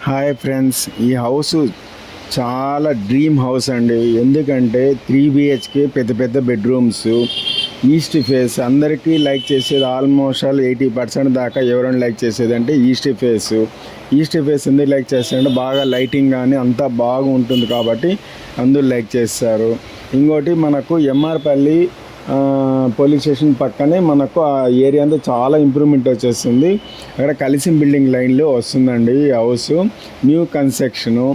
Hi friends, ఈ house చాలా dream house అండి. ఎందుకంటే 3 BHK పెద్ద పెద్ద బెడ్రూమ్స్, ఈస్ట్ ఫేస్. అందరికీ లైక్ చేసేది ఆల్మోస్ట్ ఆల్ 80% దాకా ఎవరైనా లైక్ చేసేది అంటే ఈస్ట్ ఫేస్. ఈస్ట్ ఫేస్ ఎందుకు లైక్ చేస్తారంటే బాగా లైటింగ్ కానీ అంతా బాగుంటుంది కాబట్టి అందరూ లైక్ చేస్తారు. ఇంకోటి మనకు ఎంఆర్పల్లి పోలీస్ స్టేషన్ పక్కనే మనకు ఆ ఏరియా అంతా చాలా ఇంప్రూవ్మెంట్ వచ్చేస్తుంది. అక్కడ కలిసి బిల్డింగ్ లైన్లో వస్తుందండి ఈ హౌస్. న్యూ కన్స్ట్రక్షను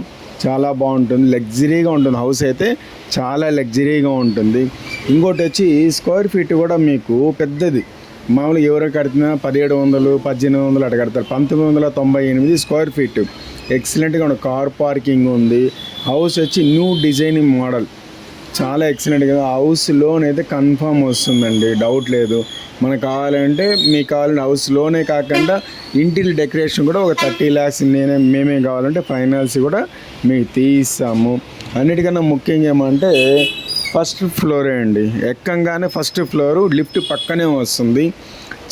చాలా బాగుంటుంది, లగ్జరీగా ఉంటుంది. హౌస్ అయితే చాలా లగ్జరీగా ఉంటుంది. ఇంకోటి వచ్చి స్క్వేర్ ఫీట్ కూడా మీకు పెద్దది. మామూలుగా ఎవరు కడుతున్నా 1700 1800 అట్లా కడతారు. 1998 స్క్వేర్ ఫీట్. ఎక్సలెంట్గా ఉంది. కార్ పార్కింగ్ ఉంది. హౌస్ వచ్చి న్యూ డిజైనింగ్ మోడల్, చాలా ఎక్సలెంట్గా. హౌస్ లోన్ అయితే కన్ఫామ్ వస్తుందండి, డౌట్ లేదు. మనకు కావాలంటే మీకు కావాలంటే హౌస్ లోనే కాకుండా ఇంటీరియర్ డెకరేషన్ కూడా ఒక 30 lakhs మేమే కావాలంటే ఫైనాన్స్ కూడా మీకు తీస్తాము. అన్నిటికన్నా ముఖ్యంగా ఏమంటే ఫస్ట్ ఫ్లోరే అండి. ఎక్కంగానే ఫస్ట్ ఫ్లోరు లిఫ్ట్ పక్కనే వస్తుంది.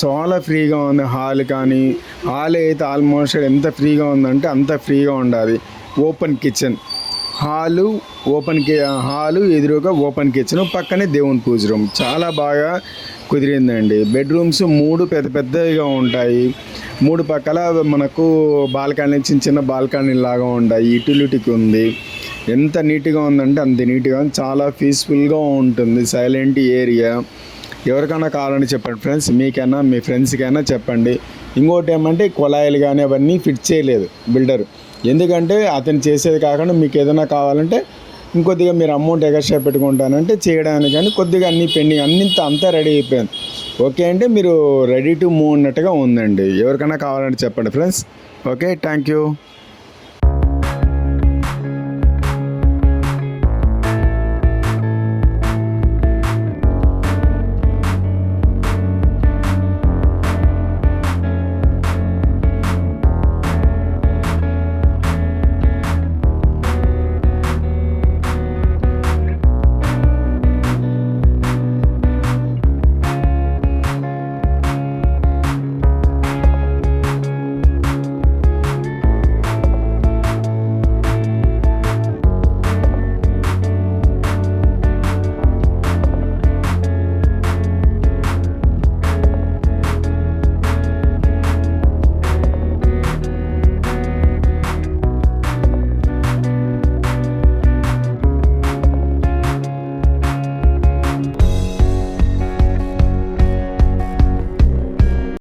చాలా ఫ్రీగా ఉంది. హాల్ కానీ, హాల్ అయితే ఆల్మోస్ట్ ఎంత ఫ్రీగా ఉందంటే అంత ఫ్రీగా ఉండాలి. ఓపెన్ కిచెన్, హాలు ఎదురుగా ఓపెన్ కిచెన్, పక్కనే దేవుని పూజ రూమ్. చాలా బాగా కుదిరిందండి. బెడ్రూమ్స్ 3 పెద్ద పెద్దగా ఉంటాయి. 3 పక్కల మనకు బాల్కనీ, చిన్న చిన్న బాల్కనీ లాగా ఉంటాయి. యూటిలిటీకి ఉంది. ఎంత నీట్గా ఉందంటే అంత నీట్గా, చాలా పీస్ఫుల్గా ఉంటుంది. Silent area. ఎవరికైనా కావాలని చెప్పండి ఫ్రెండ్స్, మీకైనా మీ ఫ్రెండ్స్కైనా చెప్పండి. ఇంకోటి ఏమంటే కుళాయిలు కానీ అవన్నీ ఫిట్ చేయలేదు బిల్డర్. ఎందుకంటే అతను చేసేది కాకుండా మీకు ఏదైనా కావాలంటే ఇంకొద్దిగా మీరు అమౌంట్ ఎక్స్ట్రా పెట్టుకుంటానంటే చేయడానికి, కానీ కొద్దిగా అన్ని పెండింగ్ అంతా రెడీ అయిపోయింది. ఓకే అంటే మీరు రెడీ టు మూవ్ అన్నట్టుగా ఉందండి. ఎవరికైనా కావాలంటే చెప్పండి ఫ్రెండ్స్. Okay, thank you.